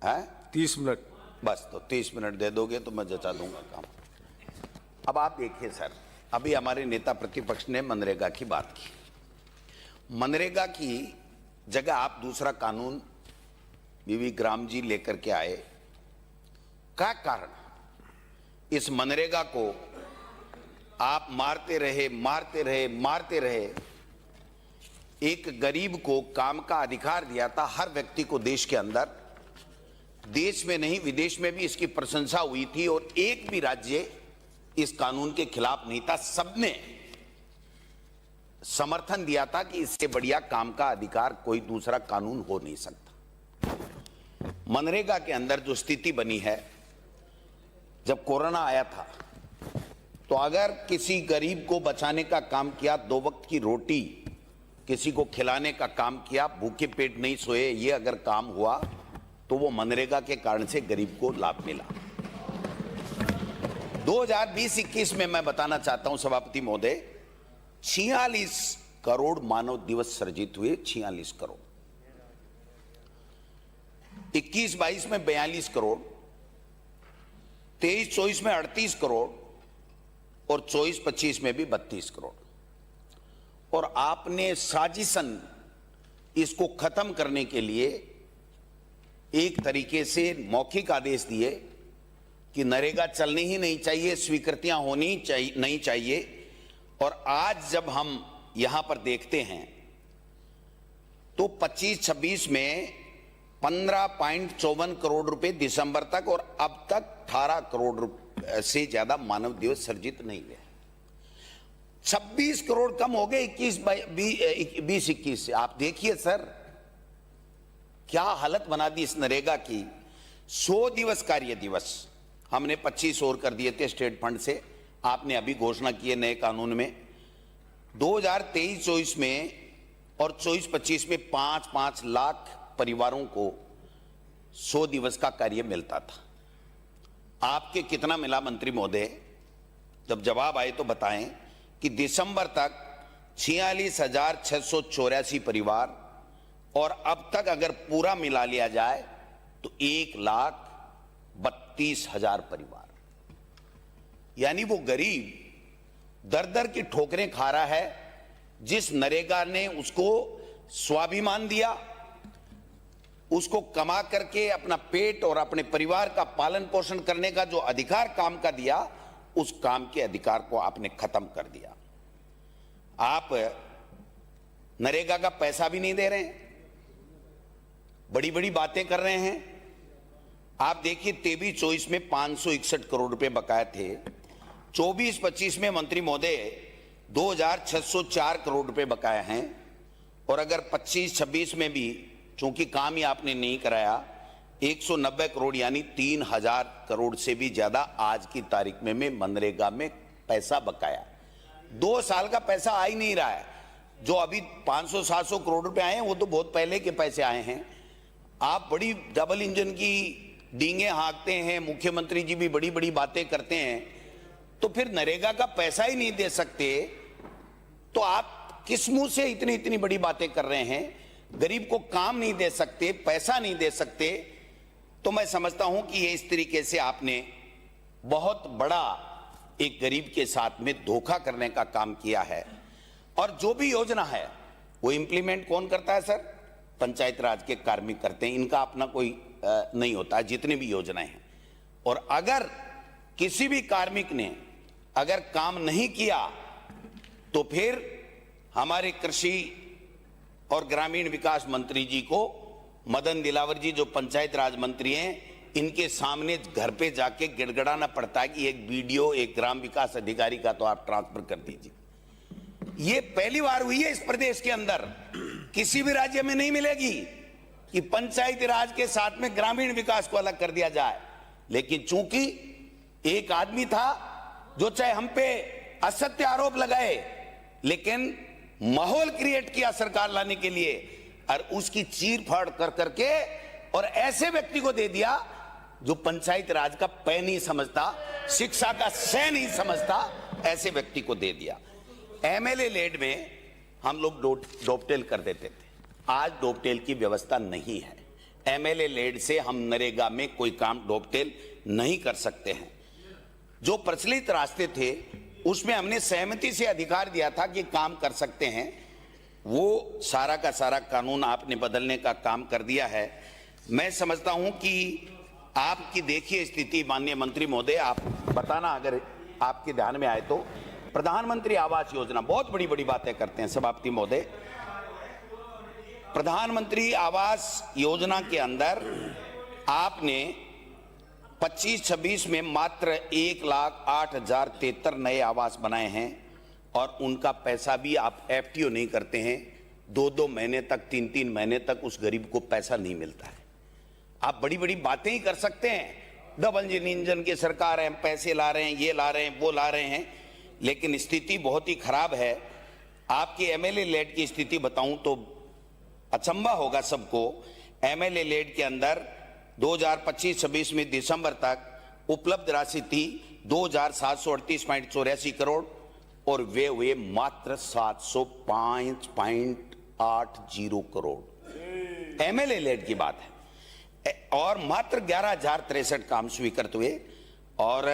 है 30 मिनट। बस, तो 30 मिनट दे दोगे तो मैं जचा दूंगा काम। अब आप देखिए सर, अभी हमारे नेता प्रतिपक्ष ने मनरेगा की बात की। मनरेगा की जगह आप दूसरा कानून बीवी ग्राम जी लेकर के आए। क्या कारण? इस मनरेगा को आप मारते रहे, मारते रहे, मारते रहे। एक गरीब को काम का अधिकार दिया था, हर व्यक्ति को देश के अंदर, देश में नहीं विदेश में भी इसकी प्रशंसा हुई थी और एक भी राज्य इस कानून के खिलाफ नहीं था। सबने समर्थन दिया था कि इससे बढ़िया काम का अधिकार कोई दूसरा कानून हो नहीं सकता। मनरेगा के अंदर जो स्थिति बनी है, जब कोरोना आया था तो अगर किसी गरीब को बचाने का काम किया, 2 वक्त की रोटी किसी को खिलाने का काम किया, भूखे पेट नहीं सोए, ये अगर काम हुआ तो वो मनरेगा के कारण से गरीब को लाभ मिला। 2020-21 में मैं बताना चाहता हूं सभापति महोदय, 46 करोड़ मानव दिवस सृजित हुए। 46 करोड़। 21-22 में 42 करोड़, 23-24 में 38 करोड़ और 24-25 में भी 32 करोड़। और आपने साजिशन इसको खत्म करने के लिए एक तरीके से मौखिक आदेश दिए कि नरेगा चलनी ही नहीं चाहिए, स्वीकृतियां होनी चाहिए नहीं चाहिए। और आज जब हम यहां पर देखते हैं तो 25-26 में 15.54 करोड़ रुपए दिसंबर तक और अब तक 18 करोड़ से ज्यादा मानव दिवस सृजित नहीं हुए। 26 करोड़ कम हो गए 20-21 से। आप देखिए सर, क्या हालत बना दी इस नरेगा की। 100 दिवस कार्य दिवस हमने 25 और कर दिए थे स्टेट फंड से, आपने अभी घोषणा की है नए कानून में। 2023-24 में और 24-25 में 5-5 लाख परिवारों को 100 दिवस का कार्य मिलता था। आपके कितना मिला मंत्री महोदय? जब जवाब आए तो बताएं कि दिसंबर तक 46,684 परिवार और अब तक अगर पूरा मिला लिया जाए तो 1,32,000 परिवार। यानी वो गरीब दर दर की ठोकरें खा रहा है। जिस नरेगा ने उसको स्वाभिमान दिया, उसको कमा करके अपना पेट और अपने परिवार का पालन पोषण करने का जो अधिकार काम का दिया, उस काम के अधिकार को आपने खत्म कर दिया। आप नरेगा का पैसा भी नहीं दे रहे हैं, बड़ी बड़ी बातें कर रहे हैं। आप देखिए 23-24 में 561 करोड़ रुपए बकाया थे। 24-25 में मंत्री महोदय 2,604 करोड़ रुपए बकाया हैं। और अगर 25-26 में भी चूंकि काम ही आपने नहीं कराया, 190 करोड़ यानी 3,000 करोड़ से भी ज्यादा आज की तारीख में मनरेगा में पैसा बकाया। 2 साल का पैसा आ ही नहीं रहा है। जो अभी 500-700 करोड़ रुपए आए हैं वो तो बहुत पहले के पैसे आए हैं। आप बड़ी डबल इंजन की डींगे हाँकते हैं, मुख्यमंत्री जी भी बड़ी बड़ी बातें करते हैं, तो फिर नरेगा का पैसा ही नहीं दे सकते तो आप किस मुंह से इतनी इतनी बड़ी बातें कर रहे हैं? गरीब को काम नहीं दे सकते, पैसा नहीं दे सकते। तो मैं समझता हूं कि ये इस तरीके से आपने बहुत बड़ा एक गरीब के साथ में धोखा करने का काम किया है। और जो भी योजना है वो इंप्लीमेंट कौन करता है सर? पंचायत राज के कार्मिक करते हैं। इनका अपना कोई नहीं होता है, जितनी भी योजनाएं हैं। और अगर किसी भी कार्मिक ने अगर काम नहीं किया तो फिर हमारे कृषि और ग्रामीण विकास मंत्री जी को, मदन दिलावर जी जो पंचायत राज मंत्री हैं, इनके सामने घर पे जाके गिड़गड़ाना पड़ता है कि एक बीडीओ, एक ग्राम विकास अधिकारी का तो आप ट्रांसफर कर दीजिए। ये पहली बार हुई है इस प्रदेश के अंदर, किसी भी राज्य में नहीं मिलेगी कि पंचायती राज के साथ में ग्रामीण विकास को अलग कर दिया जाए। लेकिन चूंकि एक आदमी था जो चाहे हम पे असत्य आरोप लगाए, लेकिन माहौल क्रिएट किया सरकार लाने के लिए और उसकी चीर फाड़ कर करके और ऐसे व्यक्ति को दे दिया जो पंचायत राज का पै नहीं समझता, शिक्षा का सै नहीं समझता, ऐसे व्यक्ति को दे दिया। एमएलए लेड में हम लोग डोपटेल कर देते थे, आज डोपटेल की व्यवस्था नहीं है। एमएलए लेड से हम नरेगा में कोई काम डॉकटेल नहीं कर सकते हैं। जो प्रचलित रास्ते थे उसमें हमने सहमति से अधिकार दिया था कि काम कर सकते हैं, वो सारा का सारा कानून आपने बदलने का काम कर दिया है। मैं समझता हूं कि आपकी देखिए स्थिति, माननीय मंत्री महोदय, आप बताना अगर आपके ध्यान में आए तो, प्रधानमंत्री आवास योजना, बहुत बड़ी बड़ी बातें करते हैं सभापति महोदय। प्रधानमंत्री आवास योजना के अंदर आपने 25-26 में मात्र 1,08,073 नए आवास बनाए हैं और उनका पैसा भी आप एफटीओ नहीं करते हैं। 2-2 महीने तक, 3-3 महीने तक उस गरीब को पैसा नहीं मिलता है। आप बड़ी बड़ी बातें ही कर सकते हैं, डबल इंजन की सरकार है, पैसे ला रहे हैं, ये ला रहे हैं, वो ला रहे हैं, लेकिन स्थिति बहुत ही खराब है। आपके एमएलए लेड की स्थिति बताऊं तो अचंभा होगा सबको। एमएलए लेड के अंदर 2025-26 में दिसंबर तक उपलब्ध राशि थी 2,738.84 करोड़ और वे हुए मात्र 705.80 करोड़। एमएलए लेड की बात है। और मात्र 11,063 काम स्वीकृत हुए। और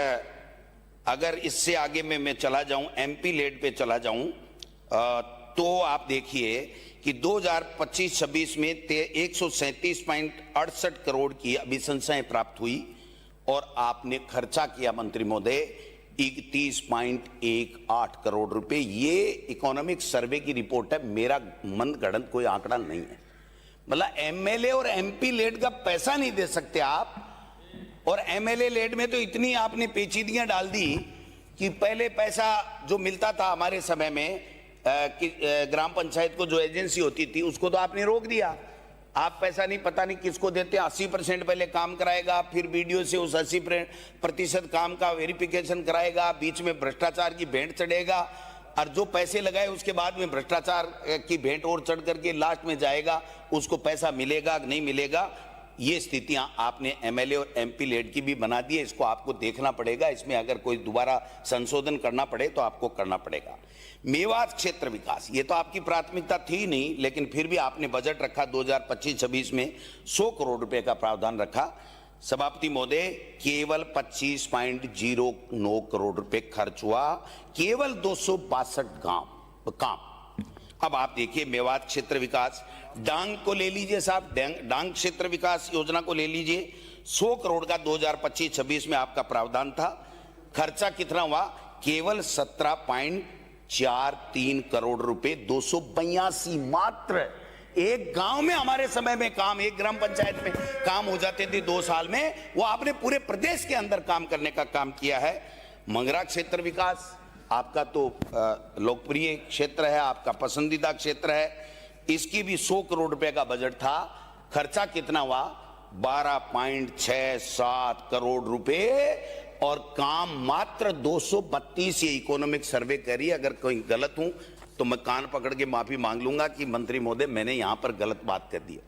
अगर इससे आगे में मैं चला जाऊं, एमपी लेड पे चला जाऊं, तो आप देखिए कि 2025-26 में 137.68 करोड़ की अभिशंसाएं प्राप्त हुई और आपने खर्चा किया मंत्री महोदय 31.18 करोड़ रुपए। ये इकोनॉमिक सर्वे की रिपोर्ट है, मेरा मनगढ़ंत कोई आंकड़ा नहीं है। मतलब एमएलए और एमपी लेड का पैसा नहीं दे सकते आप, और एमएलए लेड में तो इतनी आपने पेचीदगियां डाल दी कि पहले पैसा जो मिलता था हमारे समय में कि ग्राम पंचायत को जो एजेंसी होती थी उसको तो आपने रोक दिया। आप पैसा नहीं, पता नहीं किसको देते, 80% पहले काम कराएगा, फिर बीडीओ से उस 80% काम का वेरिफिकेशन कराएगा, बीच में भ्रष्टाचार की भेंट चढ़ेगा, और जो पैसे लगाए उसके बाद में भ्रष्टाचार की भेंट और चढ़ करके लास्ट में जाएगा, उसको पैसा मिलेगा नहीं मिलेगा। ये स्थितियां आपने एमएलए और एमपी लेड की भी बना दी है। इसको आपको देखना पड़ेगा, इसमें अगर कोई दोबारा संशोधन करना पड़े तो आपको करना पड़ेगा। मेवात क्षेत्र विकास, ये तो आपकी प्राथमिकता थी नहीं, लेकिन फिर भी आपने बजट रखा 2025-26 में 100 करोड़ रुपए का प्रावधान रखा। सभापति महोदय, केवल 25.09 करोड़ रुपए खर्च हुआ, केवल 262 काम। अब आप देखिए मेवात क्षेत्र विकास, डांग को ले लीजिए साहब, डांग क्षेत्र विकास योजना को ले लीजिए, 100 करोड़ का 2025-26 में आपका प्रावधान था। खर्चा कितना हुआ? केवल 17.43 करोड़ रुपए, 282 मात्र। एक गांव में हमारे समय में काम, एक ग्राम पंचायत में काम हो जाते थे 2 साल में, वो आपने पूरे प्रदेश के अंदर काम करने का काम किया है। मंगरा क्षेत्र विकास आपका तो लोकप्रिय क्षेत्र है, आपका पसंदीदा क्षेत्र है, इसकी भी 100 करोड़ रुपए का बजट था। खर्चा कितना हुआ? 12.67 करोड़ रुपए और काम मात्र 232। ये इकोनॉमिक सर्वे करी, अगर कोई गलत हूं तो मैं कान पकड़ के माफी मांग लूंगा कि मंत्री महोदय मैंने यहां पर गलत बात कर दी।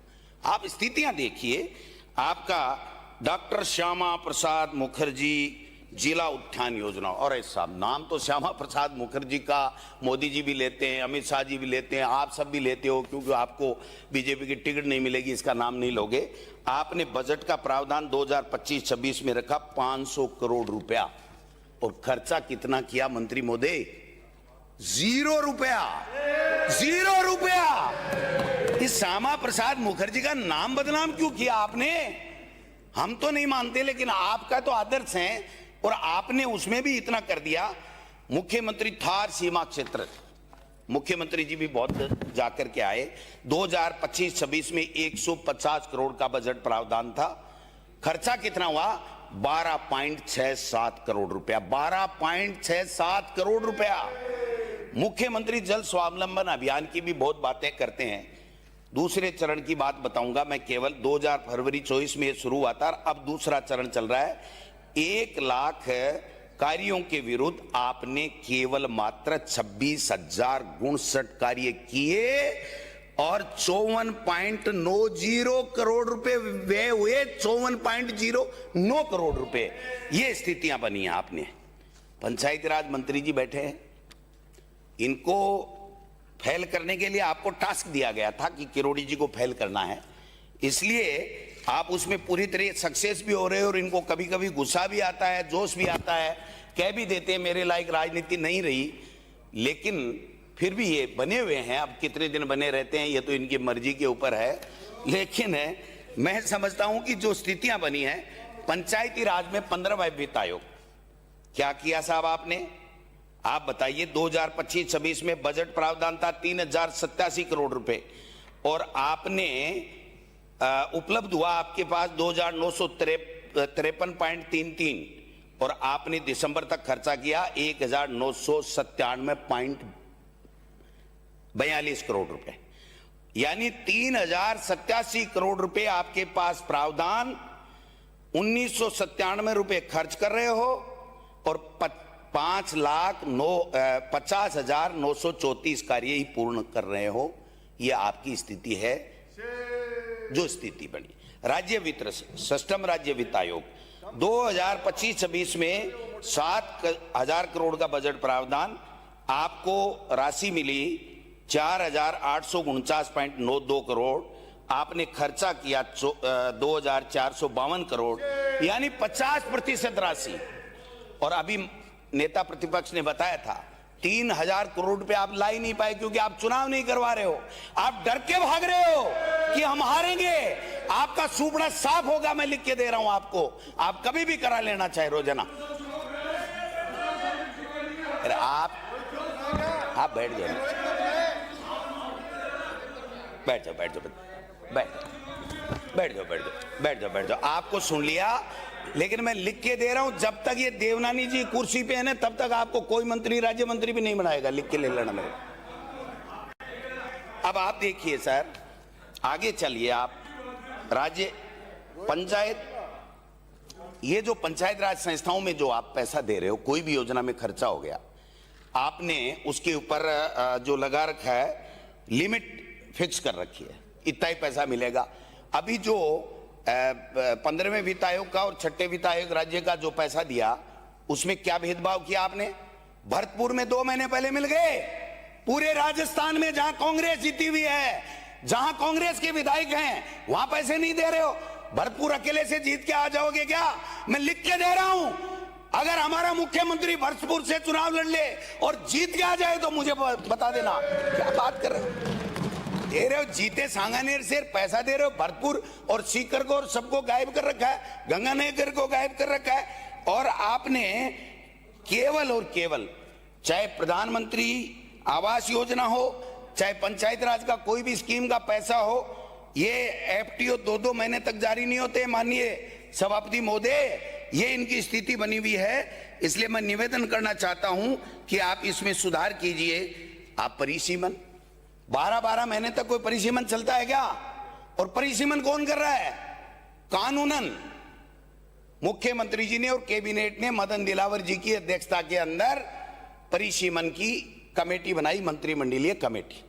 आप स्थितियां देखिए, आपका डॉक्टर श्यामा प्रसाद मुखर्जी जिला उद्यान योजना, और ऐसा नाम तो श्यामा प्रसाद मुखर्जी का मोदी जी भी लेते हैं, अमित शाह जी भी लेते हैं, आप सब भी लेते हो, क्योंकि आपको बीजेपी की टिकट नहीं मिलेगी इसका नाम नहीं लोगे। आपने बजट का प्रावधान 2025-26 में रखा 500 करोड़ रुपया, और खर्चा कितना किया मंत्री महोदय? 0 रुपया। 0 रुपया। इस श्यामा प्रसाद मुखर्जी का नाम बदनाम क्यों किया आपने? हम तो नहीं मानते, लेकिन आपका तो आदर्श है, और आपने उसमें भी इतना कर दिया। मुख्यमंत्री थार सीमा क्षेत्र, मुख्यमंत्री जी भी बहुत जाकर के आए। 2025-26 में 150 करोड़ का बजट प्रावधान था। खर्चा कितना हुआ? 12.67 करोड़ रुपया। 12.67 करोड़ रुपया। मुख्यमंत्री जल स्वावलंबन अभियान की भी बहुत बातें करते हैं। दूसरे चरण की बात बताऊंगा मैं, केवल 2000 फरवरी 24 में शुरू हुआ था, अब दूसरा चरण चल रहा है। 1 लाख कार्यों के विरुद्ध आपने केवल मात्र 26,059 कार्य किए और 54.90 करोड़ रुपए व्यय हुए। 54.09 करोड़ रुपए, ये स्थितियां बनी हैं आपने। पंचायती राज मंत्री जी बैठे हैं, इनको फेल करने के लिए आपको टास्क दिया गया था कि किरोड़ी जी को फेल करना है, इसलिए आप उसमें पूरी तरह सक्सेस भी हो रहे हो और इनको कभी कभी गुस्सा भी आता है, जोश भी आता है, कह भी देते हैं मेरे लायक राजनीति नहीं रही, लेकिन फिर भी ये बने हुए हैं। अब कितने दिन बने रहते हैं ये तो इनकी मर्जी के ऊपर है, लेकिन मैं समझता हूं कि जो स्थितियां बनी हैं, पंचायती राज में 15वां वित्त आयोग क्या किया साहब आपने, आप बताइए। 2025-26 में बजट प्रावधान था 3087 करोड़ रुपए और आपने उपलब्ध हुआ आपके पास 2953.33 और आपने दिसंबर तक खर्चा किया 1997.42 करोड़ रुपए, यानी 3087 करोड़ रुपए आपके पास प्रावधान, 1997 रुपए खर्च कर रहे हो और 5,50,934 कार्य ही पूर्ण कर रहे हो। यह आपकी स्थिति है जो स्थिति बनी। राज्य वित्त सिस्टम, राज्य वित्त आयोग 2025-26 में 7,000 करोड़ का बजट प्रावधान, आपको राशि मिली 4,849.92 करोड़, आपने खर्चा किया 2,452 करोड़, यानी 50% राशि। और अभी नेता प्रतिपक्ष ने बताया था 3,000 करोड़ रुपए आप ला ही नहीं पाए क्योंकि आप चुनाव नहीं करवा रहे हो, आप डर के भाग रहे हो कि हम हारेंगे। आपका सुपड़ा साफ होगा, मैं लिख के दे रहा हूं आपको, आप कभी भी करा लेना चाहे रोजाना। आप बैठ जाओ, बैठ जाओ, बैठ जाओ, बैठ जाओ, बैठ जाओ। आपको सुन लिया, लेकिन मैं लिख के दे रहा हूं, जब तक ये देवनानी जी कुर्सी पे है ना, तब तक आपको कोई मंत्री, राज्य मंत्री भी नहीं बनाएगा। लिख के ले लेना मेरे। अब आप देखिए सर, आगे चलिए आप। राज्य पंचायत, ये जो पंचायत राज संस्थाओं में जो आप पैसा दे रहे हो, कोई भी योजना में खर्चा हो गया, आपने उसके ऊपर जो लगा रखा है, लिमिट फिक्स कर रखी है, इतना ही पैसा मिलेगा। अभी जो 15वें वित्त आयोग का और 6ठे वित्त आयोग राज्य का जो पैसा दिया, उसमें क्या भेदभाव किया आपने। भरतपुर में 2 महीने पहले मिल गए, पूरे राजस्थान में जहां कांग्रेस जीती हुई है, जहां कांग्रेस के विधायक हैं, वहां पैसे नहीं दे रहे हो। भरतपुर अकेले से जीत के आ जाओगे क्या? मैं लिख के दे रहा हूं, अगर हमारा मुख्यमंत्री भरतपुर से चुनाव लड़ ले और जीत के आ जाए तो मुझे बता देना। क्या बात कर रहे हो, दे रहे हो, जीते सांगानेर से पैसा दे रहे हो, भरतपुर और सीकर को और सबको गायब कर रखा है, गंगानगर को गायब कर रखा है। और आपने केवल और केवल, चाहे प्रधानमंत्री आवास योजना हो, चाहे पंचायत राज का कोई भी स्कीम का पैसा हो, ये एफटीओ 2-2 महीने तक जारी नहीं होते। माननीय सभापति महोदय, ये इनकी स्थिति बनी हुई है। इसलिए मैं निवेदन करना चाहता हूं कि आप इसमें सुधार कीजिए। आप परिसीमन 12-12 महीने तक कोई परिसीमन चलता है क्या? और परिसीमन कौन कर रहा है? कानूनन मुख्यमंत्री जी ने और कैबिनेट ने मदन दिलावर जी की अध्यक्षता के अंदर परिसीमन की कमेटी बनाई, मंत्रिमंडलीय कमेटी।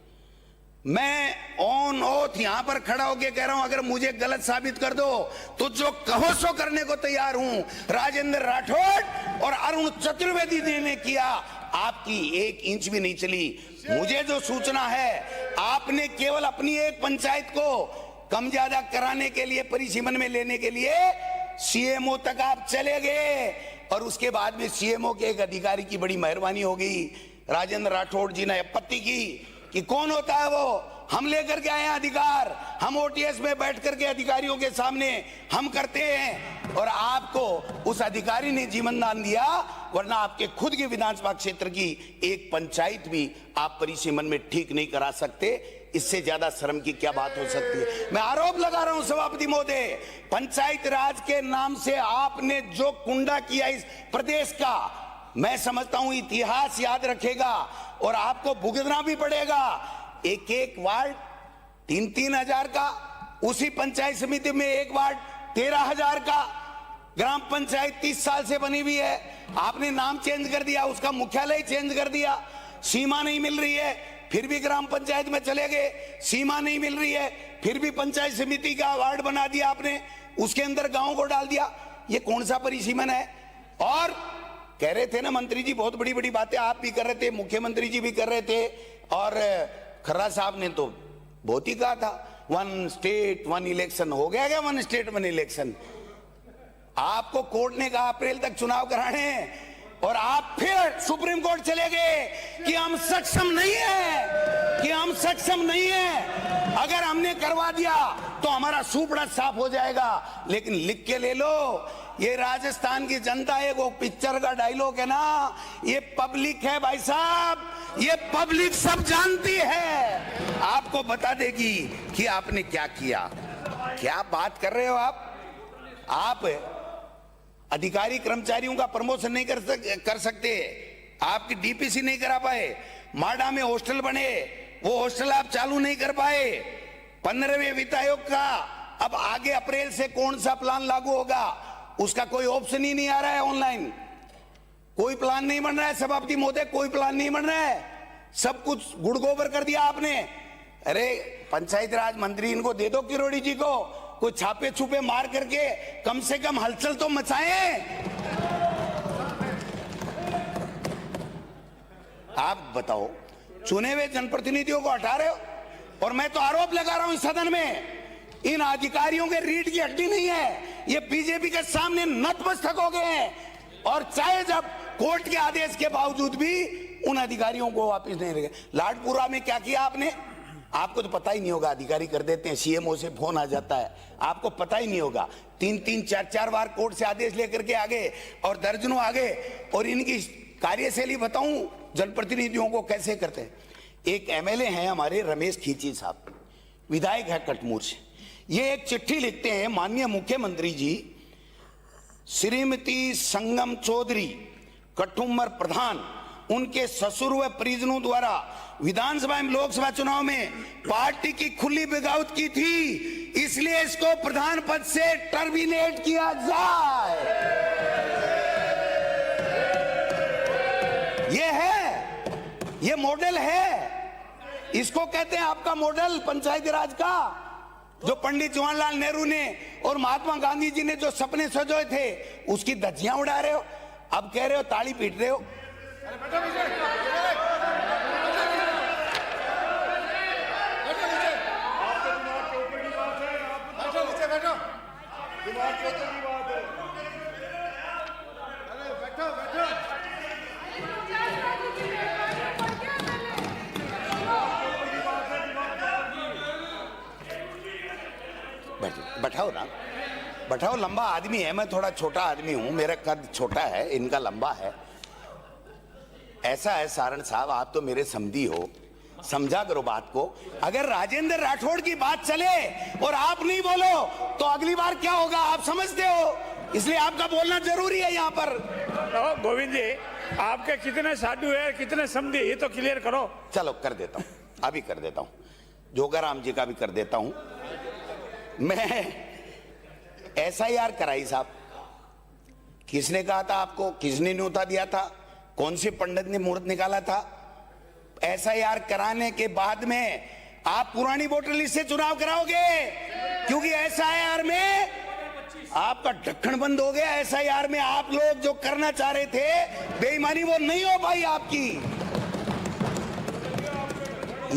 मैं ऑन ओथ यहां पर खड़ा होकर कह रहा हूं, अगर मुझे गलत साबित कर दो तो जो कहो सो करने को तैयार हूं। राजेंद्र राठौड़ और अरुण चतुर्वेदी जी ने किया, आपकी 1 इंच भी नहीं चली। मुझे जो सूचना है, आपने केवल अपनी एक पंचायत को कम ज्यादा कराने के लिए, परिसीमन में लेने के लिए सीएमओ तक आप चले गए और उसके बाद में सीएमओ के एक अधिकारी की बड़ी मेहरबानी हो गई। राजेंद्र राठौड़ जी ने आपत्ति की कि कौन होता है वो, हम लेकर के आए हैं अधिकार, हम ओटीएस में बैठ करके अधिकारियों के सामने हम करते हैं, और आपको उस अधिकारी ने जीवन दान दिया। वरना आपके खुद के विधानसभा क्षेत्र की एक पंचायत भी आप परिसीमन में ठीक नहीं करा सकते। इससे ज्यादा शर्म की क्या बात हो सकती है? मैं आरोप लगा रहा हूं सभापति महोदय, पंचायत राज के नाम से आपने जो कुंडा किया इस प्रदेश का, मैं समझता हूं इतिहास याद रखेगा और आपको भुगतना भी पड़ेगा। एक वार्ड 3-3 हजार का, उसी पंचायत समिति में एक वार्ड 13,000 का, ग्राम पंचायत 30 साल से बनी हुई है, आपने नाम चेंज कर दिया, उसका मुख्यालय चेंज कर दिया। सीमा नहीं मिल रही है, फिर भी ग्राम पंचायत में चले गए। सीमा नहीं मिल रही है, फिर भी पंचायत समिति का वार्ड बना दिया आपने, उसके अंदर गांव को डाल दिया। ये कौन सा परिसीमन है? और कह रहे थे ना मंत्री जी, बहुत बड़ी बड़ी बातें आप भी कर रहे थे, मुख्यमंत्री जी भी कर रहे थे, और खर्रा साहब ने तो बहुत ही कहा था। वन स्टेट वन इलेक्शन हो गया क्या? One state one election? आपको कोर्ट ने कहा अप्रैल तक चुनाव कराने हैं और आप फिर सुप्रीम कोर्ट चले गए कि हम सक्षम नहीं है, कि हम सक्षम नहीं है। अगर हमने करवा दिया तो हमारा सुपड़ा साफ हो जाएगा। लेकिन लिख के ले लो, ये राजस्थान की जनता है, वो पिक्चर का डायलॉग है ना, ये पब्लिक है भाई साहब, ये पब्लिक सब जानती है, आपको बता देगी कि आपने क्या किया। क्या बात कर रहे हो आप अधिकारी कर्मचारियों का प्रमोशन नहीं कर सकते, आपकी डीपीसी नहीं करा पाए, माडा में हॉस्टल बने, वो हॉस्टल आप चालू नहीं कर पाए, 15वें वित्त आयोग का अब आगे अप्रैल से कौन सा प्लान लागू होगा उसका कोई ऑप्शन ही नहीं आ रहा है ऑनलाइन, कोई प्लान नहीं बन रहा है सभापति महोदय, कोई प्लान नहीं बन रहा है, सब कुछ गुड़ गोबर कर दिया आपने। अरे पंचायत राज मंत्री इनको दे दो, किरोड़ी जी को, कोई छापे छुपे मार करके कम से कम हलचल तो मचाएं। आप बताओ, चुने हुए जनप्रतिनिधियों को हटा रहे हो, और मैं तो आरोप लगा रहा हूं इस सदन में, इन अधिकारियों के रीढ़ की हड्डी नहीं है, ये बीजेपी के सामने नतमस्तक हो गए हैं। और चाहे जब कोर्ट के आदेश के बावजूद भी उन अधिकारियों को वापस नहीं रखे। लाडपुरा में क्या किया आपने? आपको तो पता ही नहीं होगा, अधिकारी कर देते हैं, सीएमओ से फोन आ जाता है, आपको पता ही नहीं होगा। 3-3, 4-4 बार कोर्ट से आदेश लेकर के आगे और दर्जनों आगे, और इनकी कार्यशैली बताऊं जनप्रतिनिधियों को कैसे करते हैं। एक एमएलए हैं हमारे रमेश खींची साहब, विधायक है कटमूर से, ये एक चिट्ठी लिखते हैं, माननीय मुख्यमंत्री जी, श्रीमती संगम चौधरी कठुमर प्रधान, उनके ससुर व परिजनों द्वारा विधानसभा एवं लोकसभा चुनाव में पार्टी की खुली बगावत की थी, इसलिए इसको प्रधान पद से टर्मिनेट किया जाए। ये है, ये मॉडल है, इसको कहते हैं आपका मॉडल पंचायती राज का, जो पंडित जवाहरलाल नेहरू ने और महात्मा गांधी जी ने जो सपने सजोए थे उसकी धज्जियां उड़ा रहे हो, अब कह रहे हो ताली पीट रहे हो। बैठाओ ना, बैठाओ, लंबा आदमी है, मैं थोड़ा छोटा आदमी हूं, मेरा कद छोटा है, इनका लंबा है। ऐसा है सारण साहब, आप तो मेरे समधी हो, समझा करो बात को। अगर राजेंद्र राठौड़ की बात चले और आप नहीं बोलो तो अगली बार क्या होगा आप समझते हो, इसलिए आपका बोलना जरूरी है यहाँ पर। गोविंद जी, आपके कितने साधु है, कितने समधी, ये तो क्लियर करो। चलो कर देता हूँ, अभी कर देता हूँ, जोगाराम जी का भी कर देता हूँ। मैं SIR कराई साहब, किसने कहा था आपको, किसने न्योता दिया था, कौन से पंडित ने मुहूर्त निकाला था? SIR कराने के बाद में आप पुरानी वोटर लिस्ट से चुनाव कराओगे, क्योंकि SIR में आपका ढक्कन बंद हो गया। SIR में आप लोग जो करना चाह रहे थे बेईमानी, वो नहीं हो पाई आपकी।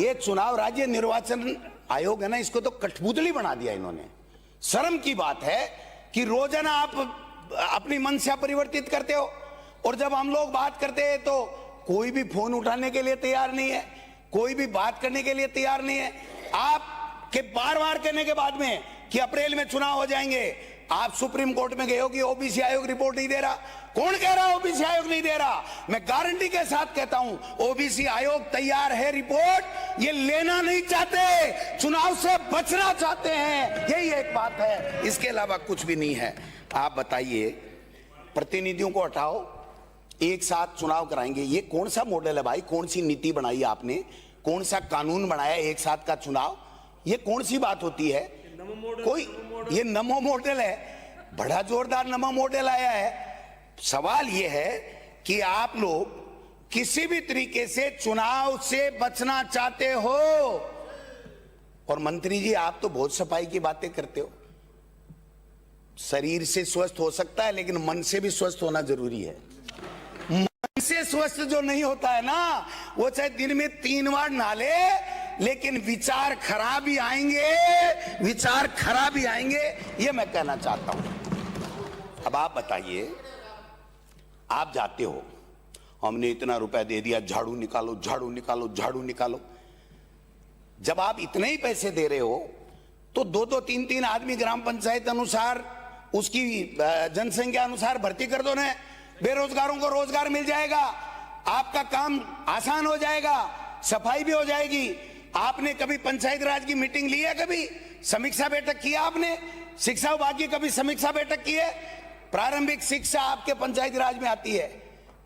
ये चुनाव राज्य निर्वाचन आयोग है ना, इसको तो कठपुतली बना दिया इन्होंने। शर्म की बात है कि रोजाना आप अपनी मंशा परिवर्तित करते हो, और जब हम लोग बात करते हैं तो कोई भी फोन उठाने के लिए तैयार नहीं है, कोई भी बात करने के लिए तैयार नहीं है। आपके बार बार कहने के बाद में कि अप्रैल में चुनाव हो जाएंगे, आप सुप्रीम कोर्ट में गए हो कि ओबीसी आयोग रिपोर्ट नहीं दे रहा। कौन कह रहा ओबीसी आयोग नहीं दे रहा? मैं गारंटी के साथ कहता हूं ओबीसी आयोग तैयार है रिपोर्ट, ये लेना नहीं चाहते, चुनाव से बचना चाहते हैं, यही एक बात है, इसके अलावा कुछ भी नहीं है। आप बताइए, प्रतिनिधियों को हटाओ, एक साथ चुनाव कराएंगे, ये कौन सा मॉडल है भाई? कौन सी नीति बनाई आपने, कौन सा कानून बनाया एक साथ का चुनाव? ये कौन सी बात होती है? कोई ये नमो मॉडल है, बड़ा जोरदार नमो मॉडल आया है। सवाल यह है कि आप लोग किसी भी तरीके से चुनाव से बचना चाहते हो, और मंत्री जी आप तो बहुत सफाई की बातें करते हो। शरीर से स्वस्थ हो सकता है, लेकिन मन से भी स्वस्थ होना जरूरी है। मन से स्वस्थ जो नहीं होता है ना, वो चाहे दिन में 3 बार नहा ले, लेकिन विचार खराब ही आएंगे, विचार खराब ही आएंगे, ये मैं कहना चाहता हूं। अब आप बताइए, आप जाते हो, हमने इतना रुपया दे दिया, झाड़ू निकालो, झाड़ू निकालो, झाड़ू निकालो। जब आप इतने ही पैसे दे रहे हो तो 2-2, 3-3 आदमी ग्राम पंचायत अनुसार, उसकी जनसंख्या अनुसार भर्ती कर दो ना। बेरोजगारों को रोजगार मिल जाएगा, आपका काम आसान हो जाएगा, सफाई भी हो जाएगी। आपने कभी पंचायत राज की मीटिंग ली है? कभी समीक्षा बैठक की है आपने? शिक्षा विभाग की कभी समीक्षा बैठक की है? प्रारंभिक शिक्षा आपके पंचायत राज में आती है।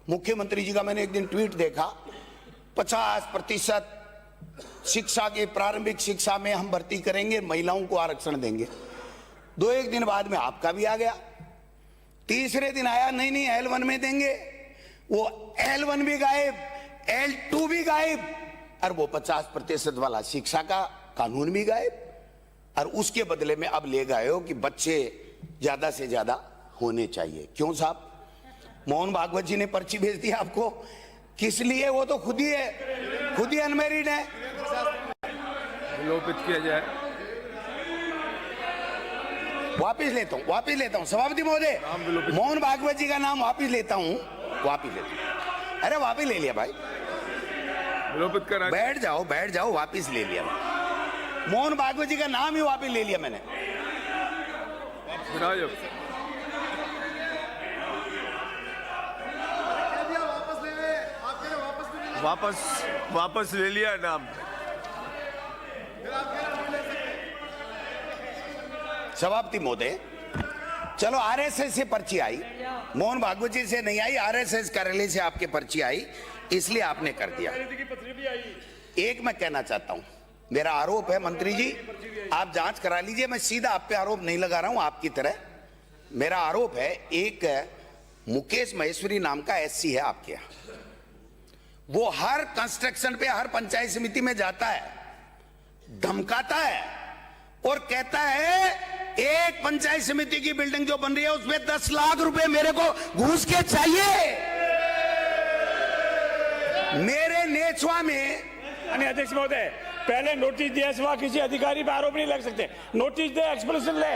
मुख्यमंत्री जी का मैंने एक दिन ट्वीट देखा, 50% शिक्षा के प्रारंभिक शिक्षा में हम भर्ती करेंगे, महिलाओं को आरक्षण देंगे। 2-1 दिन बाद में आपका भी आ गया। तीसरे दिन आया, नहीं L1 में देंगे। वो L1 भी गायब, L2 भी गायब, और वो 50% वाला शिक्षा का कानून भी गायब। और उसके बदले में अब ले गए हो कि बच्चे ज्यादा से ज्यादा होने चाहिए। क्यों साहब? मोहन भागवत जी ने पर्ची भेज दी आपको, किस लिए? वो तो खुद ही अनमेरिड है। विलोपित किया जाए। वापिस लेता हूं सभापति महोदय, मोहन भागवत जी का नाम वापिस लेता हूं। अरे वापिस ले लिया भाई, विलोपित करा। बैठ जाओ, वापिस ले लिया। मोहन भागवत जी का नाम ही वापिस ले लिया मैंने। वापस ले लिया नाम। सभापति महोदय, चलो आरएसएस से पर्ची आई, मोहन भागवत जी से नहीं आई, आरएसएस कार्यालय से आपके पर्ची आई, इसलिए आपने कर दिया। एक मैं कहना चाहता हूं, मेरा आरोप है, मंत्री जी आप जांच करा लीजिए, मैं सीधा आप पे आरोप नहीं लगा रहा हूं आपकी तरह। मेरा आरोप है, एक मुकेश महेश्वरी नाम का एससी है आपके यहां, वो हर कंस्ट्रक्शन पे, हर पंचायत समिति में जाता है, धमकाता है और कहता है एक पंचायत समिति की बिल्डिंग जो बन रही है उसमें 10 लाख रुपए मेरे को घूस के चाहिए। मेरे नेचवा में अध्यक्ष महोदय, पहले नोटिस दिया सिवा किसी अधिकारी पर आरोप नहीं लग सकते। नोटिस दे, एक्सप्लेनेशन ले,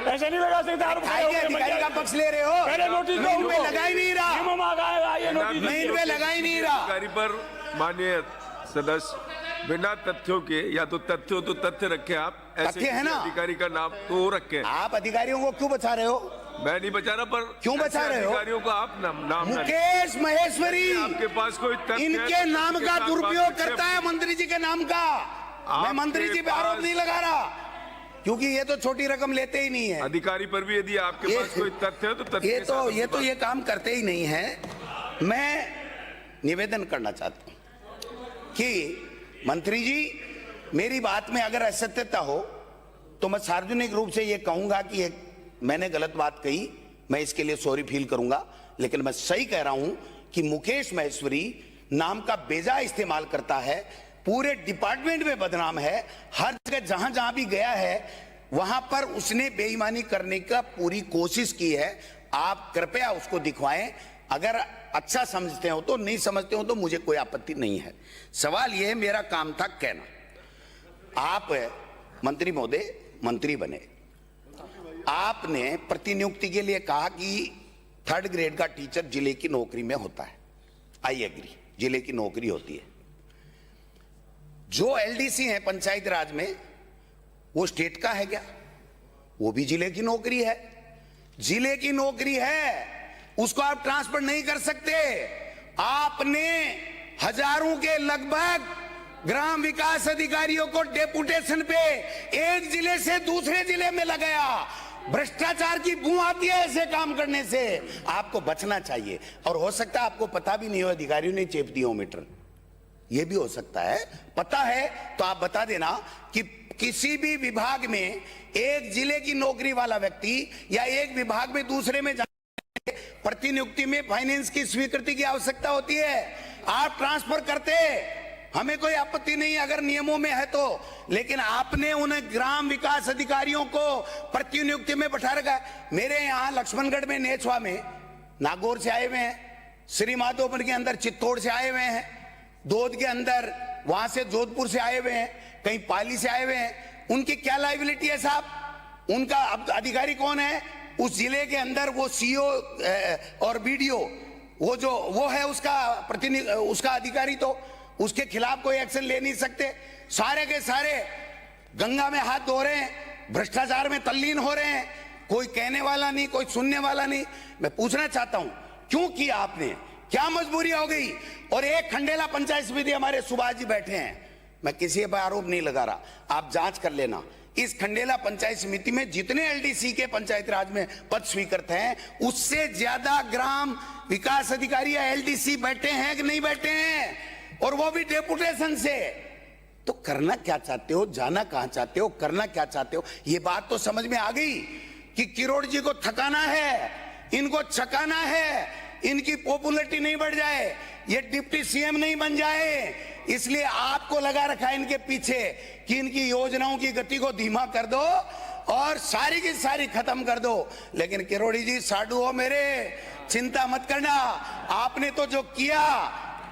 ऐसे नहीं लगा सकते आरोप। अधिकारी का पक्ष ले रहे हो? पहले नोटिस दो, इन पे लगा ही नहीं रहा, मैं इन पे लगा ही नहीं रहा। अधिकारी पर माननीय सदस्य बिना तथ्यों के, या तो तथ्य हो तो तथ्य रखे आप, ऐसे है ना? अधिकारी का नाम तो रखे। आप अधिकारियों को क्यों बचा रहे हो? मैं नहीं बचा रहा, पर क्यों बचा रहे हो? अधिकारियों का आप नाम मुकेश महेश्वरी, आपके पास कोई तथ्य इनके नाम का दुरुपयोग करता है, मंत्री जी के नाम का। मैं मंत्री जी पे आरोप नहीं लगा रहा, क्योंकि ये तो छोटी रकम लेते ही नहीं है। अधिकारी पर भी यदि आपके पास कोई तथ्य है तो तथ्य ये काम करते ही नहीं है। मैं निवेदन करना चाहता हूं कि मंत्री जी, मेरी बात में अगर असत्यता हो तो मैं सार्वजनिक रूप से ये कहूंगा कि मैंने गलत बात कही, मैं इसके लिए सॉरी फील करूंगा। लेकिन मैं सही कह रहा हूं कि मुकेश महेश्वरी नाम का बेजा इस्तेमाल करता है, पूरे डिपार्टमेंट में बदनाम है, हर जगह जहां जहां भी गया है वहां पर उसने बेईमानी करने का पूरी कोशिश की है। आप कृपया उसको दिखवाएं, अगर अच्छा समझते हो तो, नहीं समझते हो तो मुझे कोई आपत्ति नहीं है। सवाल यह है, मेरा काम था कहना। आप मंत्री महोदय मंत्री बने, आपने प्रतिनियुक्ति के लिए कहा कि 3rd ग्रेड का टीचर जिले की नौकरी में होता है। आई एग्री, जिले की नौकरी होती है। जो एलडीसी है पंचायत राज में, वो स्टेट का है क्या? वो भी जिले की नौकरी है। जिले की नौकरी है, उसको आप ट्रांसफर नहीं कर सकते। आपने हजारों के लगभग ग्राम विकास अधिकारियों को डेपुटेशन पे एक जिले से दूसरे जिले में लगाया। भ्रष्टाचार की बू आती है ऐसे काम करने से, आपको बचना चाहिए। और हो सकता है आपको पता भी नहीं हो, अधिकारियों ने चेप दिया मीटर, ये भी हो सकता है। पता है तो आप बता देना कि किसी भी विभाग में एक जिले की नौकरी वाला व्यक्ति या एक विभाग में दूसरे में प्रतिनियुक्ति में फाइनेंस की स्वीकृति की आवश्यकता होती है। आप ट्रांसफर करते, हमें कोई आपत्ति नहीं अगर नियमों में है तो, लेकिन आपने उन ग्राम विकास अधिकारियों को प्रतिनियुक्ति में बैठा रखा है। मेरे यहां लक्ष्मणगढ़ में, नेछवा में, नागौर से आए हुए हैं, श्री माधोपुर के अंदर चित्तौड़ से आए हुए हैं, दोद के अंदर वहां से जोधपुर से आए हुए हैं, कहीं पाली से आए हुए हैं, उनकी क्या लायबिलिटी है साहब? उनका अब अधिकारी कौन है उस जिले के अंदर? वो सीओ और बीडीओ, वो है उसका प्रतिनिधि, उसका अधिकारी, तो उसके खिलाफ कोई एक्शन ले नहीं सकते। सारे के सारे गंगा में हाथ धो रहे हैं, भ्रष्टाचार में तल्लीन हो रहे हैं, कोई कहने वाला नहीं, कोई सुनने वाला नहीं। मैं पूछना चाहता हूं क्यों किया आपने, क्या मजबूरी हो गई? और एक खंडेला पंचायत समिति, हमारे सुभाष जी बैठे हैं, मैं किसी पर आरोप नहीं लगा रहा, आप जांच कर लेना। इस खंडेला पंचायत समिति में जितने एलडीसी के पंचायत राज में पद स्वीकृत हैं, उससे ज्यादा ग्राम विकास अधिकारी या एलडीसी बैठे हैं कि नहीं बैठे हैं, और वो भी डेपुटेशन से। तो करना क्या चाहते हो, जाना कहां चाहते हो, करना क्या चाहते हो? ये बात तो समझ में आ गई कि किरोड़ जी को थकाना है, इनको छकाना है, इनकी पॉपुलैरिटी नहीं बढ़ जाए, ये डिप्टी सीएम नहीं बन जाए, इसलिए आपको लगा रखा है इनके पीछे कि इनकी योजनाओं की गति को धीमा कर दो और सारी की सारी खत्म कर दो। लेकिन किरोड़ी जी साडू हो मेरे, चिंता मत करना, आपने तो जो किया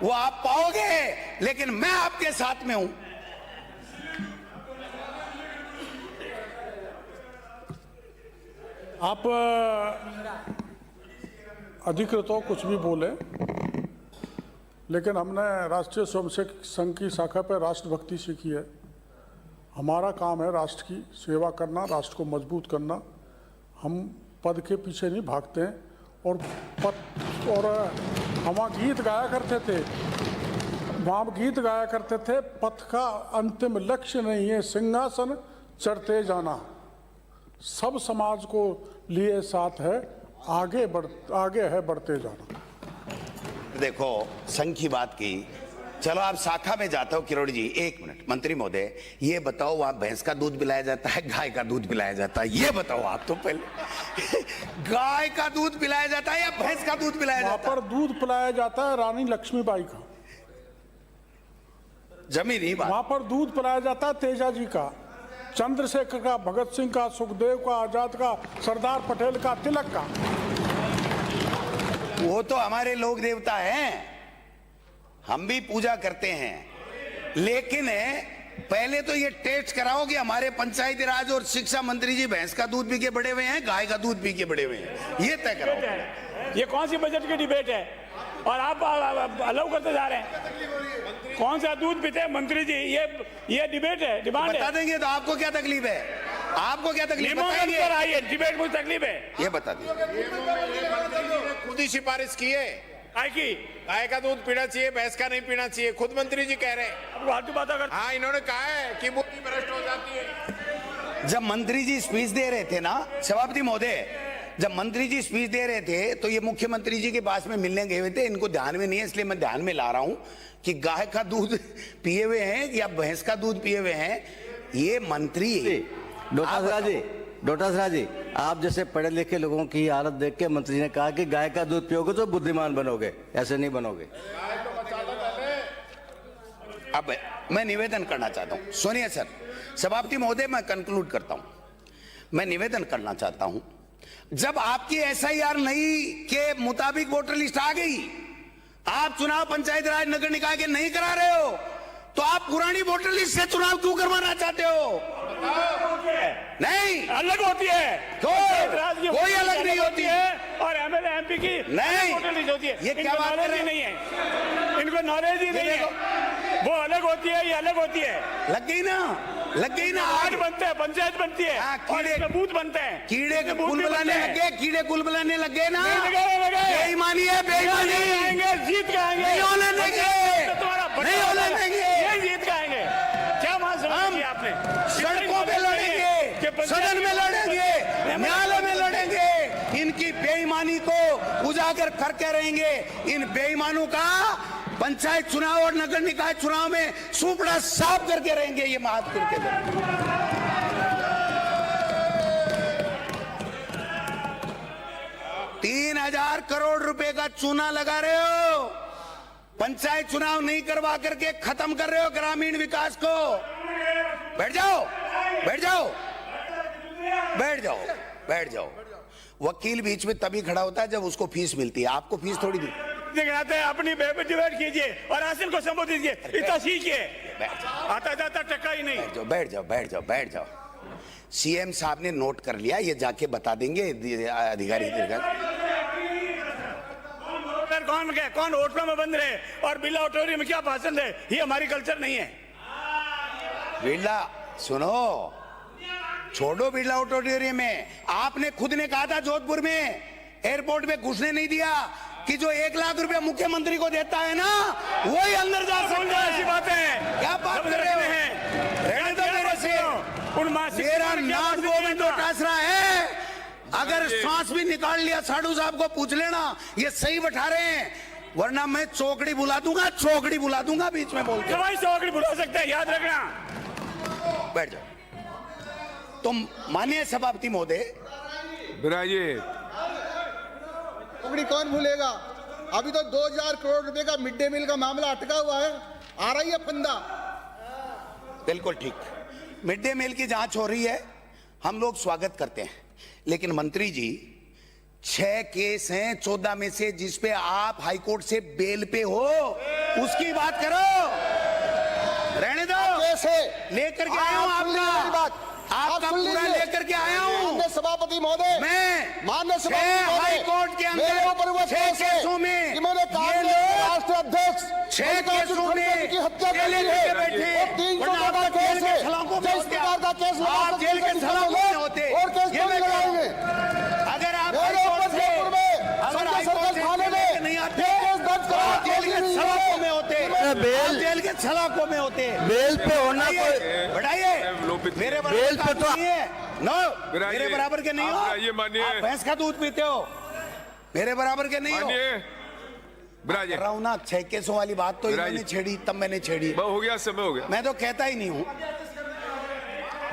वो आप पाओगे, लेकिन मैं आपके साथ में हूं। आप अधिकृत हो कुछ भी बोले, लेकिन हमने राष्ट्रीय स्वयंसेवक संघ की शाखा पर राष्ट्रभक्ति सीखी है। हमारा काम है राष्ट्र की सेवा करना, राष्ट्र को मजबूत करना। हम पद के पीछे नहीं भागते हैं। और हम गीत गाया करते थे, वहाँ गीत गाया करते थे, पथ का अंतिम लक्ष्य नहीं है सिंहासन चढ़ते जाना, सब समाज को लिए साथ है, आगे है बढ़ते जाना। देखो संघ की बात की, चलो आप शाखा में जाते हो। किरोड़ जी एक मिनट, मंत्री महोदय ये बताओ, वहां भैंस का दूध पिलाया जाता है, गाय का दूध पिलाया जाता है? ये बताओ आप तो पहले गाय का दूध पिलाया जाता है या भैंस का दूध पिलाया जाता है? वहां पर दूध पिलाया जाता है रानी लक्ष्मीबाई का, जमीनी बात। वहां पर दूध पिलाया जाता है तेजा जी का, चंद्रशेखर का, भगत सिंह का, सुखदेव का, आजाद का, सरदार पटेल का, तिलक का। वो तो हमारे लोक देवता हैं, हम भी पूजा करते हैं, लेकिन पहले तो ये टेस्ट कराओ कि हमारे पंचायती राज और शिक्षा मंत्री जी भैंस का दूध पी के बड़े हुए हैं, गाय का दूध पी के बड़े हुए हैं, ये तय कराओ। ये कौन सी बजट की डिबेट है और आप अलाउ करते जा रहे हैं? कौन सा दूध पीते हैं मंत्री जी? ये डिबेट है, डिमांड है। बता देंगे तो आपको क्या तकलीफ है? आपको क्या तकलीफ है? डिबेट मुझे तकलीफ है, ये बता दीजिए। खुद ही सिफारिश की है गाय का दूध पीना चाहिए, भैंस का नहीं पीना चाहिए, खुद मंत्री जी कह रहे हैं। अब फालतू बात अगर हाँ, इन्होंने कहा है कि बुद्धि भ्रष्ट हो जाती है। जब मंत्री जी स्पीच दे रहे थे ना सभापति महोदय, जब मंत्री जी स्पीच दे रहे थे तो ये मुख्यमंत्री जी के पास में मिलने गए हुए थे, इनको ध्यान में नहीं है इसलिए मैं ध्यान में ला रहा हूं कि गाय का दूध पिए हुए हैं या भैंस का दूध पिए हुए हैं। ये मंत्री डोटासरा जी, आप जैसे पढ़े लिखे लोगों की हालत देख के मंत्री ने कहा कि गाय का दूध पियोगे तो बुद्धिमान बनोगे, ऐसे नहीं बनोगे। अब मैं निवेदन करना चाहता हूं, सुनिए सर, सभापति महोदय मैं कंक्लूड करता हूं। मैं निवेदन करना चाहता हूं, जब आपकी एसआईआर नई के मुताबिक वोटर लिस्ट आ गई, आप चुनाव पंचायत राज नगर निकाय के नहीं करा रहे हो, तो आप पुरानी वोटर लिस्ट से चुनाव क्यों करवाना चाहते हो? नहीं, अलग होती है, कोई अलग नहीं होती है, और एमएलए एमपी की नहीं वोटर लिस्ट होती है। ये क्या बात कर रहे हैं? नहीं है, इनको नॉलेज ही नहीं है, वो अलग होती है, ये अलग होती है। लग गई ना, लग गई ना। आज बनते हैं, पंचायत बनती है, और इसमें बूथ बनते हैं, कीड़े के कुल बुलाने लग गए, कीड़े कुल बुलाने लग गए ना। लगे बेईमानी है, बेईमानी। जीत के आएंगे, नहीं होने देंगे, नहीं होने देंगे। ये जीत के आएंगे। क्या मान समझी आपने? सड़कों पे लड़ेंगे, सदन में लड़ेंगे, न्यायालय में लड़ेंगे, इनकी बेईमानी को उजागर करके रहेंगे। इन बेईमानों का पंचायत चुनाव और नगर निकाय चुनाव में सुपड़ा साफ करके रहेंगे। ये महात्पुर के लोग 3,000 करोड़ रुपए का चूना लगा रहे हो, पंचायत चुनाव नहीं करवा करके खत्म कर रहे हो ग्रामीण विकास को। बैठ जाओ, बैठ जाओ, बैठ जाओ, बैठ जाओ। वकील बीच में तभी खड़ा होता है जब उसको फीस मिलती है, आपको फीस थोड़ी दी। दिखाते हैं, अपनी डिबेट कीजिए और आसिन को संबोधित कीजिए, इतना सीखिए। आता जाता टक्का ही नहीं। बैठ जाओ। सीएम साहब ने नोट कर लिया, ये जाके बता देंगे अधिकारी। कौन होटलों में बंद रहे और बिरला ऑडिटोरियम में क्या भाषण दे, ये हमारी कल्चर नहीं है। बिरला सुनो, छोड़ो बिरला ऑडिटोरियम में। आपने खुद ने कहा था जोधपुर में एयरपोर्ट में घुसने नहीं दिया कि जो 1 लाख रुपया मुख्यमंत्री को देता है ना, वही अंदर जा सकता है। ऐसी बातें हैं, क्या बात कर रहे हैं? रहने दो मेरे से। मेरा नाम गोविंद डोटासरा है। अगर सांस भी निकाल लिया साधु साहब को पूछ लेना, ये सही बैठा रहे हैं, वरना मैं चौकड़ी बुला दूंगा बीच में बोलते। चौकड़ी बुला सकते हैं, याद रखना। बैठ जाओ। तुम माननीय सभापति महोदय, बिराजिए। चौकड़ी कौन भूलेगा? अभी तो 2000 करोड़ रुपए का मिड डे मील का मामला अटका हुआ है, आ रही है फंदा। बिल्कुल ठीक, मिड डे मील की जांच हो रही है, हम लोग स्वागत करते हैं। लेकिन मंत्री जी, 6 केस हैं 14 में से जिस पे आप हाईकोर्ट से बेल पे हो, उसकी बात करो। रहने दो, कैसे लेकर के आया हूं आपका पूरा लेकर के आया हूं। माननीय सभापति महोदय, मैं माननीय सभापति महोदय, हाईकोर्ट के मेरे ऊपर वो अंदर 6 केस है केसों में कि मैंने राष्ट्रीय अध्यक्ष 6 केसों में की हत्या कर ली जेल है। में बैठे, और 300 का केस है। जिस प्रकार का केस लगा आप जेल के सलाखों में होते, और केस ये क्यों मैं लगाएंगे? अगर आप मेरे ऊपर जयपुर में अगर संजय हाईकोर्ट सर्कल से थाने में नहीं आते, केस दर्ज करा, आप जेल के सलाखों में होते, आप जेल के सलाखों में होते। बेल पे होना कोई बढ़ाइए, मेरे बेल पे तो नहीं है। नो, बिराजिए। मेरे बराबर के नहीं हो। आप बिराजिए, मानिए। आप भैंस का दूध पीते हो, मेरे बराबर के नहीं हो। मानिए, बिराजिए। कर रहा हूं ना, 6 केसों वाली बात तो इन्होंने छेड़ी, तब मैंने छेड़ी। बहुत हो गया, समय हो गया। मैं तो कहता ही नहीं हूं।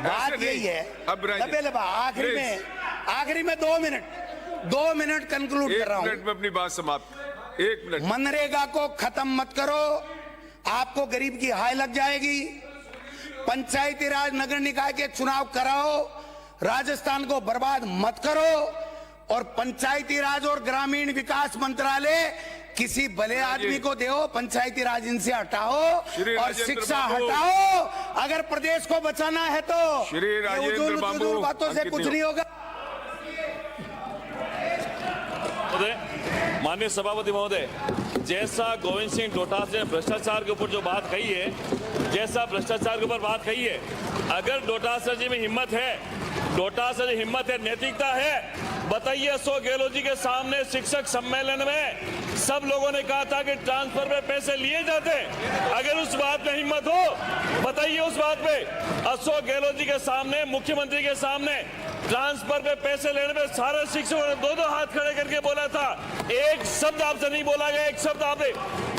बात ऐसे यही नहीं। है। अब बिराजिए। लबे लबा, आखिरी में 2 मिनट कंक्लूड कर रहा 1 हूं। मिनट में अपनी बात समाप्त। 1 मिनट। मनरेगा को खत्म मत करो, आपको गरीब की हाय लग जाएगी। पंचायती राज नगर निकाय के चुनाव कराओ, राजस्थान को बर्बाद मत करो। और पंचायती राज और ग्रामीण विकास मंत्रालय किसी भले आदमी को दो, पंचायती राज इनसे हटाओ और शिक्षा हटाओ। अगर प्रदेश को बचाना है तो श्री ये राजेंद्र उजूल बाबू, बातों से कुछ नहीं होगा। माननीय सभापति महोदय, जैसा गोविंद सिंह डोटासरा ने भ्रष्टाचार के ऊपर जो बात कही है, जैसा भ्रष्टाचार के ऊपर बात कही है, अगर डोटासरा जी में हिम्मत है, डोटासरा जी हिम्मत है, नैतिकता है, बताइए। अशोक गहलोत जी के सामने शिक्षक सम्मेलन में सब लोगों ने कहा था कि ट्रांसफर पे पैसे लिए जाते। अगर उस बात में हिम्मत हो, बताइए उस बात पे। अशोक गहलोत जी के सामने, मुख्यमंत्री के सामने ट्रांसफर पे पैसे लेने में सारे शिक्षकों ने 2-2 हाथ खड़े करके बोला था। एक शब्द आपसे नहीं बोला गया, एक शब्द आपने।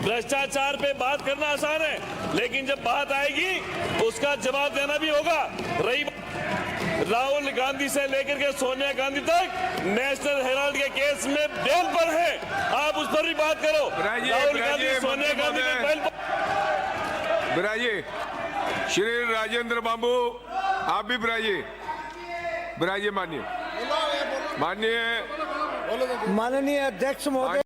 भ्रष्टाचार पे बात करना आसान है, लेकिन जब बात आएगी उसका जवाब देना भी होगा। रही राहुल गांधी से लेकर के सोनिया गांधी तक नेशनल हेराल्ड के केस में बेल पर है, आप उस पर भी बात करो। राहुल गांधी, सोनिया गांधी के बेल पर। बिराजिए। श्री राजेंद्र बाबू, आप भी बिराजिए। बिराजिए। माननीय माननीय अध्यक्ष महोदय।